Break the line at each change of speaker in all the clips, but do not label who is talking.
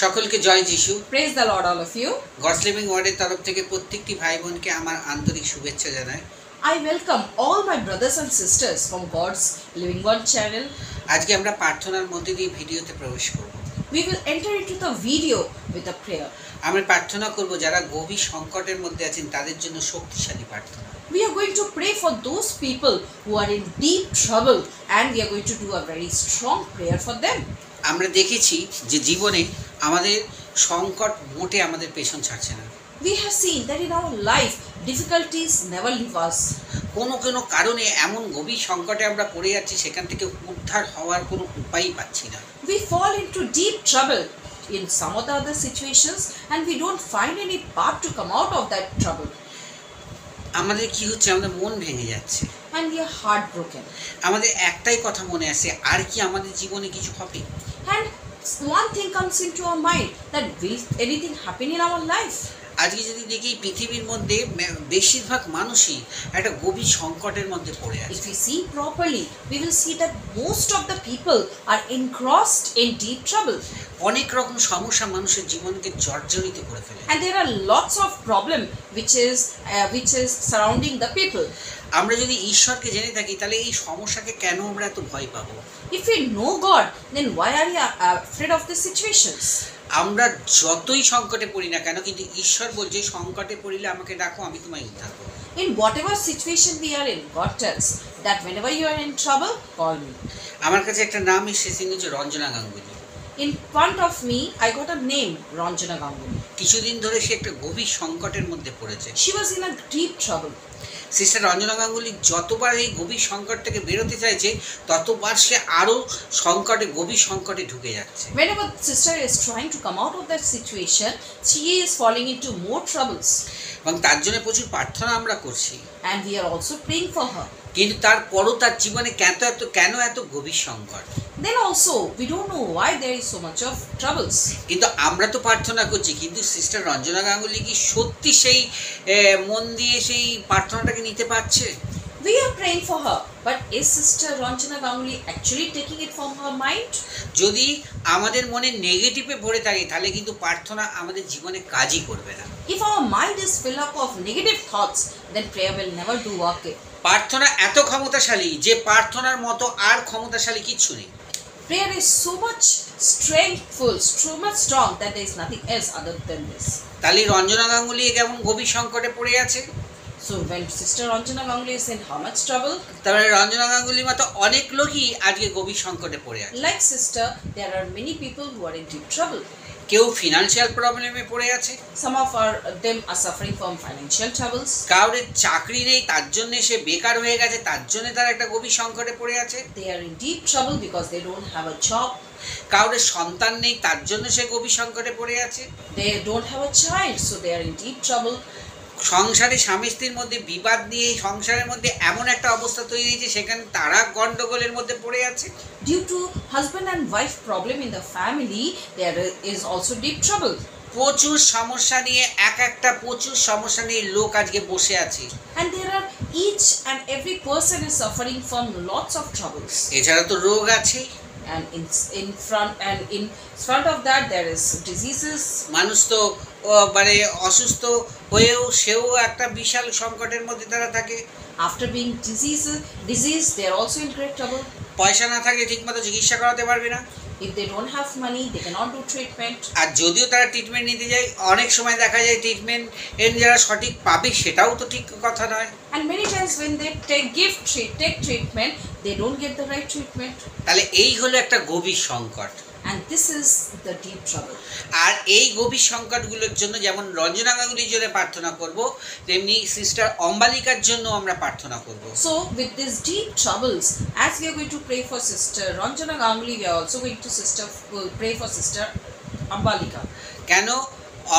সকলকে জয় যিশু।
Praise the Lord, all of you.
God's living ওয়ার্ডের তরফ থেকে প্রত্যেকটি ভাই বোনকে আমার আন্তরিক শুভেচ্ছা জানাই।
I welcome all my brothers and sisters from God's Living Word channel.
আজকে আমরা প্রার্থনার মধ্যে দিয়ে ভিডিওতে প্রবেশ করব।
We will enter into the video with a prayer.
আমরা প্রার্থনা করব যারা গভীর সংকটের মধ্যে আছেন তাদের জন্য শক্তিশালী প্রার্থনা।
We are going to pray for those people who are in deep trouble, and we are going to do a very strong prayer for them.
আমরা দেখেছি যে জীবনে আমাদের সংকট মোটে আমাদের পেছন ছাড়ছে না।
We have seen that in our life difficulties never leave us.
কোনো কারণে এমন গভীর সংকটে আমরা পড়ে যাচ্ছি, সেখান থেকে উদ্ধার হওয়ার কোনো উপায়ই পাচ্ছি না।
We fall into deep trouble in some of the other situations, and we don't find any path to come out of that trouble.
আমাদের কি হচ্ছে, আমাদের মন ভেঙে যাচ্ছে,
And we are heartbroken.
আমাদের একটাই কথা মনে আসে, আর কি আমাদের জীবনে কিছু হবে?
And one thing comes into our mind, that will anything happen in our life?
আজকে যদি দেখি পৃথিবীর মধ্যে বেশিরভাগ মানুষই একটা গভীর সংকটের মধ্যে পড়ে আছে।
If we see properly, we will see that most of the people are engrossed in deep trouble.
অনেক রকম সমস্যা মানুষের জীবনকে জর্জরিত করে ফেলে।
And there are lots of problem which is surrounding the people.
আমরা যদি ঈশ্বরকে জেনে থাকি, তাহলে এই সমস্যাকে কেন আমরা এত ভয় পাবো?
If we know God, then why are we afraid of the situations?
আমরা যতই সংকটে পড়ি না কেন, কিন্তু ঈশ্বর বলছে সংকটে পড়িলে আমাকে ডাকো, আমি তোমায় উদ্ধার করব।
In whatever situation we are in, God tells that whenever you are in trouble, call me.
আমার কাছে একটা নাম এসেছে, হচ্ছে Ranjana Ganguly.
In front of me, I got a name, Ranjana Ganguly.
কিছুদিন ধরে সে একটা গভীর সংকটের মধ্যে পড়েছে।
She was in a deep trouble.
Sister Ranjana Ganguly যতবার এই গভীর সংকট থেকে বেরোতে চাইছে, ততবার সে আরও গভীর সংকটে ঢুকে যাচ্ছে।
Whenever sister is trying to come out of that situation, she is falling into more troubles.
এবং তার জন্য প্রচুর প্রার্থনা আমরা করছি।
And we are also praying for her.
কিন্তু তারপরও তার জীবনে কেন এত গভীর সংকট?
Then also, we don't know why there is so much of troubles.
কিন্তু আমরা তো প্রার্থনা করছি, কিন্তু সিস্টার রঞ্জনা গাঙ্গুলি কি সত্যি সেই মন দিয়ে সেই প্রার্থনাটাকে নিতে পারছে?
We are praying for her, but is Sister Ranjana Ganguly actually taking it from her mind?
যদি আমাদের মনে নেগেটিভে ভরে থাকে, তাহলে কিন্তু প্রার্থনা আমাদের জীবনে কাজই করবে না।
If our mind is filled up of negative thoughts, then prayer will never do work.
প্রার্থনা এত ক্ষমতাশালী যে প্রার্থনার মতো আর ক্ষমতাশালী কিচ্ছু নেই।
Prayer is so much strengthful, so much strong that there is nothing else other than this.
তাহলে রঞ্জনা গাঙ্গুলি কেমন গভীর সংকটে পড়ে আছে?
So when Sister Ranjana Ganguly is in how much trouble?
তাহলে রঞ্জনা গাঙ্গুলির মতো অনেক লোকই আজকে গভীর সংকটে পড়ে আছে।
Like sister, there are many people who are in deep trouble.
কেউ ফিনান্সিয়াল প্রবলেমে পড়ে আছে।
Some of them are suffering from financial troubles.
কাউরের চাকরি নেই, তার জন্য সে বেকার হয়ে গেছে, তার জন্য তার একটা গভীর সংকটে পড়ে আছে।
They are in deep trouble because they don't have a job.
কাউরের সন্তান নেই, তার জন্য সে গভীর সংকটে পড়ে আছে।
They don't have a child, so they are in deep trouble.
সংসারে স্বামী স্ত্রীর মধ্যে বিবাদ নিয়ে সংসারের মধ্যে এমন একটা অবস্থা তৈরি হয়েছে, সেখানে তারা গন্ডগোলের মধ্যে পড়ে আছে।
Due to husband and wife problem in the family, there is also deep trouble.
প্রচুর সমস্যা নিয়ে লোক আজকে বসে আছে।
And there are each and every person is suffering from lots of troubles.
এছাড়া তো রোগ আছে।
And in front of that there is diseases.
মানুষ তো মানে অসুস্থ হয়েও সেও একটা বিশাল সংকটের মধ্যে তারা থাকে।
After being disease, they are also in great trouble.
পয়সা না থাকলে ঠিকমতো চিকিৎসা করাতে পারবে না।
If they don't have money, they cannot do treatment.
আর যদিও তারা ট্রিটমেন্ট নিতে যায়, অনেক সময় দেখা যায় ট্রিটমেন্ট যারা সঠিক পাবে সেটাও তো ঠিক কথা নয়।
And many times when they take treatment, they don't get the right treatment.
তাহলে এই হলো একটা গভীর সংকট।
And this is the deep trouble.
আর এই গভীর সংকটগুলোর জন্য যেমন রঞ্জনা গাঙ্গুলির জন্য প্রার্থনা করব, তেমনি সিস্টার অম্বালিকার জন্য আমরা প্রার্থনা করব।
So with these deep troubles, as we are going to pray for Sister Ranjana Ganguly, we are also going to pray for Sister Ambalika.
কেন?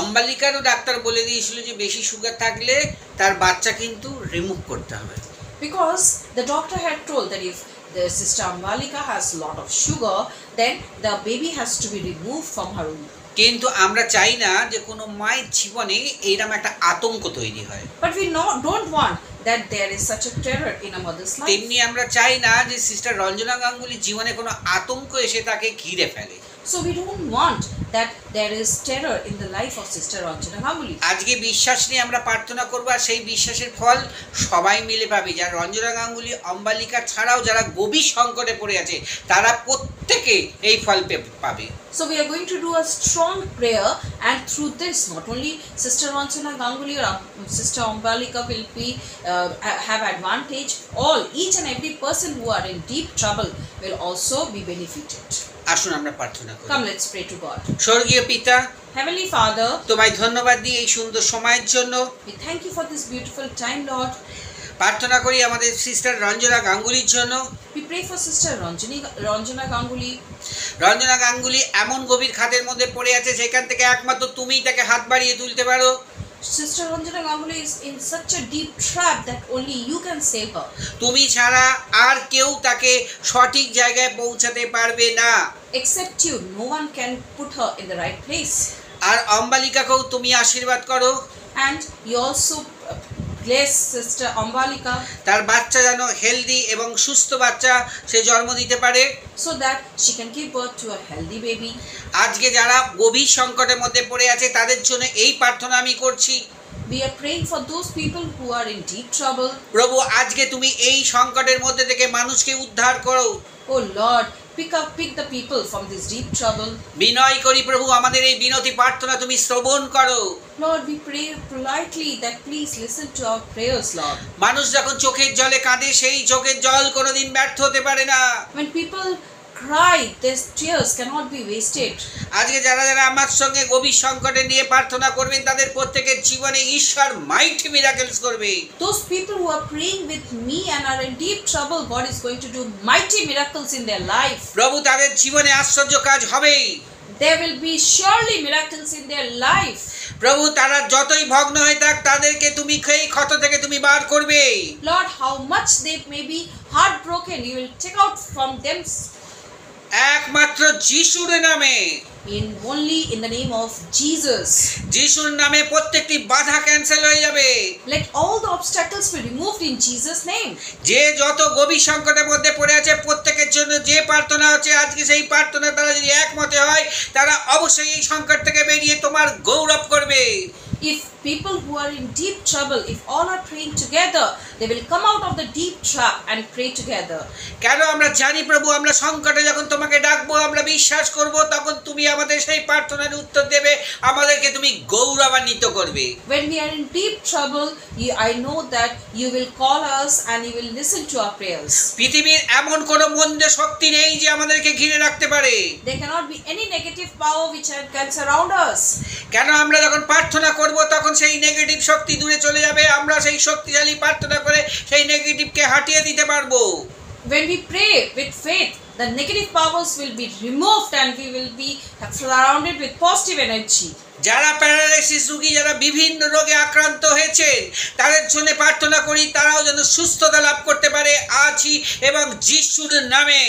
অম্বালিকারও ডাক্তার বলে দিয়েছিল যে বেশি সুগার থাকলে তার বাচ্চা কিন্তু রিমুভ করতে হবে।
Because the doctor had told that if the Sister Ambalika has a lot of sugar, then the baby has to be removed from her womb.
কিন্তু আমরা চাই না যে কোনো মায়ের জীবনে এইরকম একটা আতঙ্ক তৈরি হয়।
But we don't want that there is such a terror in a mother's life.
তেমনি আমরা চাই না যে সিস্টার রঞ্জনা গাঙ্গুলির জীবনে কোনো আতঙ্ক এসে তাকে ঘিরে ফেলে।
So we don't want that there is terror in the life of Sister Ranjana Ganguly.
আজকে বিশ্বাস নিয়ে আমরা প্রার্থনা করবো, আর সেই বিশ্বাসের ফল সবাই মিলে পাবে। যারা রঞ্জনা গাঙ্গুলি অম্বালিকা ছাড়াও যারা গভীর সংকটে পড়ে আছে, তারা প্রত্যেকে এই ফল পাবে।
So we are going to do a strong prayer, and through this not only Sister Ranjana Ganguly or Sister Ambalika will be have advantage, each and every person who are in deep trouble will also be benefited.
আসুন আমরা প্রার্থনা করি।
Come, let's pray to God.
স্বর্গীয় পিতা,
Heavenly Father,
তোমায় ধন্যবাদ দিই এই সুন্দর সময়ের জন্য।
we thank you for this beautiful time, Lord.
প্রার্থনা করি আমাদের সিস্টার রঞ্জনা গাঙ্গুলির জন্য।
We pray for Sister Ranjana Ganguly.
Ranjana Ganguly এমন গভীর খাদের মধ্যে পড়ে আছে, সেখান থেকে একমাত্র তুমিই তাকে হাত বাড়িয়ে তুলতে পারো।
Sister Ranjana Ganguly is in such a deep trap that only you can save her.
তুমি ছাড়া আর কেউ তাকে সঠিক জায়গায় পৌঁছাতে পারবে না।
Except you, no one can put her in the right place.
আর অম্বালিকাকেও তুমি আশীর্বাদ করো।
And you also bless Sister Ambalika
তার বাচ্চা যেন হেলদি এবং সুস্থ বাচ্চা সে জন্ম দিতে পারে,
so that she can give birth to a healthy baby.
আজকে যারা গভীর সংকটের মধ্যে পড়ে আছে তাদের জন্য এই প্রার্থনা আমি করছি।
We are praying for those people who are in deep trouble.
প্রভু, আজকে তুমি এই সংকটের মধ্যে থেকে মানুষকে উদ্ধার করো।
Oh Lord, pick the people from this deep trouble.
বিনয় করি প্রভু, আমাদের এই বিনতি প্রার্থনা তুমি শ্রবণ করো।
Lord, we pray politely that please listen to our prayers, Lord.
মানুষ যখন চোখের জলে কাঁদে, সেই চোখের জল কোনোদিন ব্যর্থ হতে পারে না।
When people cry, their tears cannot be wasted.
আজকে যারা যারা আমার সঙ্গে গভীর সংকটে নিয়ে প্রার্থনা করবেন, তাদের প্রত্যেকের জীবনে ঈশ্বর মাইটি মিরাকেলস করবে।
Those people who are praying with me and are in deep trouble, God is going to do mighty miracles in their life.
প্রভু, তাদের জীবনে আশ্চর্য কাজ হবেই।
There will be surely miracles in their life.
প্রভু, তারা যতই ভগ্ন হয়ে থাক, তাদেরকে তুমি সেই ক্ষত থেকে তুমি বার করবে।
Lord, how much they may be heartbroken, you will take out from them.
একমাত্র যিশুর নামে,
Only in the name of Jesus.
যিশুর নামে প্রত্যেকটি বাধা ক্যান্সেল হয়ে যাবে।
Let all the obstacles be removed in Jesus' name.
যে যত গভীর সংকটের মধ্যে পড়ে আছে, প্রত্যেকের জন্য যে প্রার্থনা হচ্ছে আজকে, সেই প্রার্থনা তারা যদি একমতে হয়, তারা অবশ্যই এই সংকট থেকে বেরিয়ে তোমার গৌরব করবে।
If people who are in deep trouble, if all are praying together, they will come out of the deep trap and pray together.
কেন আমরা জানি প্রভু, আমরা সংকটে যখন তোমাকে ডাকবো, আমরা বিশ্বাস করব, তখন তুমি আমাদের সেই প্রার্থনার উত্তর দেবে, আমাদেরকে তুমি গৌরবান্বিত করবে।
When we are in deep trouble, I know that you will call us and you will listen to our prayers.
পৃথিবীর এমন কোনো মন্দ শক্তি নেই যে আমাদেরকে ঘিরে রাখতে পারে।
There cannot be any negative power which can surround us.
কেন আমরা যখন প্রার্থনা করব, তখন সেই নেগেটিভ শক্তি দূরে চলে যাবে, আমরা সেই শক্তিশালী প্রার্থনা করে সেই নেগেটিভকে হাটিয়ে দিতে পারবো।
When we pray with faith, the negative powers will be removed and we will be surrounded with positive energy.
যারা প্যারালাইসিস রোগী, যারা বিভিন্ন রোগে আক্রান্ত হয়েছেন, তাদের জন্য প্রার্থনা করি, তারাও যেন সুস্থতা লাভ করতে পারে আজই এবং যিশুর নামে।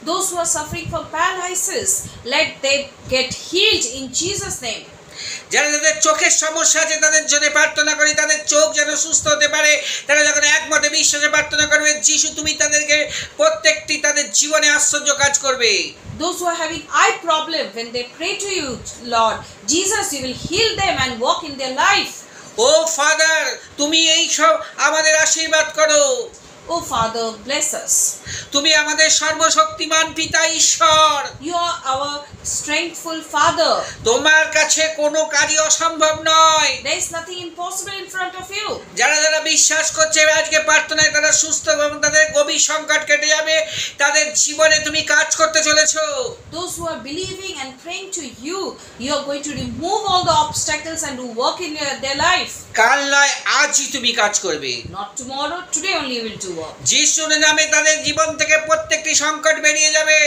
Those who are suffering from paralysis, let them get healed in Jesus' name.
যারা যাদের চোখের সমস্যা আছে, তাদের জন্য প্রার্থনা করি, তাদের চোখ যেন সুস্থ হতে পারে। তারা যখন একমতে বিশ্বাসে প্রার্থনা করবে, যিশু তুমি তাদেরকে প্রত্যেকটি তাদের জীবনে আশ্চর্য কাজ করবে।
Those who are having eye problem, when they pray to you, Lord Jesus, you will heal them and walk in their life.
ও ফাদার, তুমি এই সব আমাদের আশীর্বাদ করো।
Oh Father, bless us.
তুমি আমাদের সর্বশক্তিমান পিতা ঈশ্বর।
You are our strengthful Father.
তোমার কাছে কোনো কাজই অসম্ভব নয়।
There is nothing impossible in front of you.
যারা যারা বিশ্বাস করছে আজকে প্রার্থনায়, তারা সুস্থ এবং তাদের গভীর সংকট কেটে যাবে, তাদের জীবনে তুমি কাজ করতে চলেছো।
Those who are believing and praying to you, you are going to remove all the obstacles and do work in their life.
কাল নয়, আজই তুমি কাজ করবে।
Not tomorrow, today only you will do work.
যিশুর নামে তাদের জীবন থেকে প্রত্যেকটি সংকট বেরিয়ে যাবে।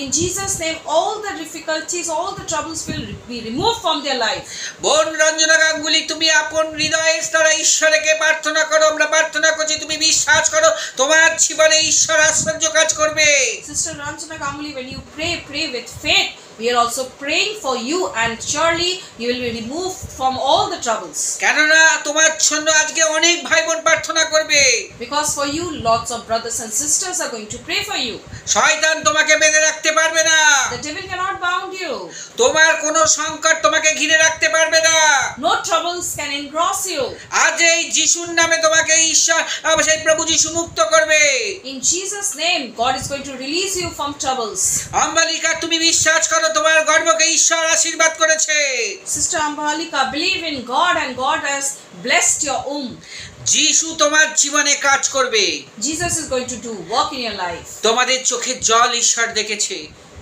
In Jesus' name, all the difficulties, all the troubles will be removed from their life.
বোন রঞ্জনা গাঙ্গুলি, তুমি আপন হৃদয়ে তারা ঈশ্বরকে প্রার্থনা করো। আমরা প্রার্থনা করছি, তুমি বিশ্বাস করো, তোমার জীবনে ঈশ্বর আশ্চর্য কাজ করবে।
Sister Ranjana Ganguly, when you pray with faith, we are also praying for you, and surely you will be removed from all the troubles.
কেননা তোমার জন্য আজকে অনেক ভাই বোন প্রার্থনা করবে।
Because for you, lots of brothers and sisters are going to pray for you.
শয়তান তোমাকে বেঁধে রাখতে পারবে না।
The devil cannot bound you.
তোমার কোনো সংকট তোমাকে ঘিরে রাখতে পারবে না।
No troubles can engross you.
আজ এই যিশুর নামে তোমাকে ঈশ্বর সেই প্রভু যিশু মুক্ত করবে।
In Jesus' name, God is going to release you from troubles.
Ambalika, তুমি বিশ্বাস করো তোমার গর্ভকে ঈশ্বর আশীর্বাদ করেছে।
Sister Ambalika, believe in God, and God has blessed your womb.
যিশু তোমার জীবনে কাজ করবে।
Jesus is going to do work in your life.
তোমাদের চোখের জল ঈশ্বর দেখেছে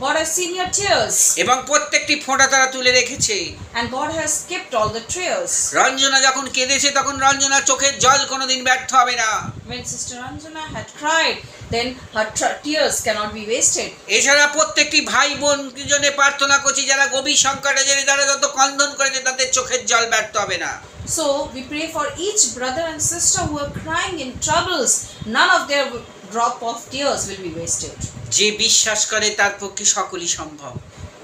God has seen your tears,
এবং প্রত্যেকটি ফোঁটা তারা তুলে রেখেছে।
and God has kept all the tears.
Ranjana যখন কেঁদেছে তখন রঞ্জনার চোখের জল কোনোদিন ব্যর্থ হবে না।
When Sister Ranjana had cried, then her tears cannot be wasted.
এছাড়া প্রত্যেকটি ভাই বোন জন্য প্রার্থনা করছি যারা গভীর সংকটে জেনে যারা যত ক্রন্দন করেছে তাদের চোখের জল ব্যর্থ হবে না।
So we pray for each brother and sister who are crying in troubles. None of their drop of tears will be wasted.
যে বিশ্বাস করে তার পক্ষে সকলই সম্ভব।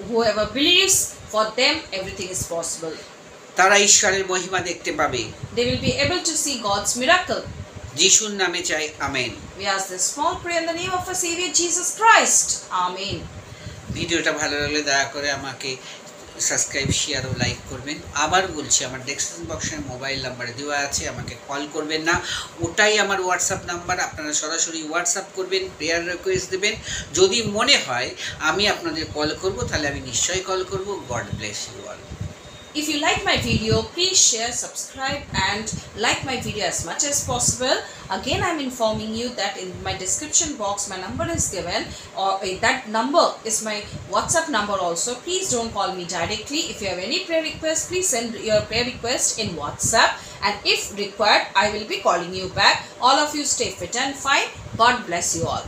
Whoever believes, for them everything is possible.
তারা ঈশ্বরের মহিমা দেখতে পাবে।
They will be able to see God's miracle.
যিশুর নামে চাই, amen.
We ask this small prayer in the name of our Savior Jesus Christ. Amen.
ভিডিওটা ভালো লাগলে দয়া করে আমাকে সাবস্ক্রাইব, শেয়ার ও লাইক করবেন। আবার বলছি, আমার ডেসক্রিপশন বক্সে মোবাইল নাম্বার দেওয়া আছে, আমাকে কল করবেন না, ওটাই আমার হোয়াটসঅ্যাপ নাম্বার। আপনারা সরাসরি হোয়াটসঅ্যাপ করবেন, প্রেয়ার রিকোয়েস্ট দেবেন। যদি মনে হয় আমি আপনাদের কল করব, তাহলে আমি নিশ্চয়ই কল করব। God bless you all.
If you like my video, please share, subscribe and like my video as much as possible. Again, I'm informing you that in my description box my number is given, or that number is my WhatsApp number also. Please don't call me directly. If you have any prayer request, please send your prayer request in WhatsApp, and if required, I will be calling you back. All of you stay fit and fine. God bless you all.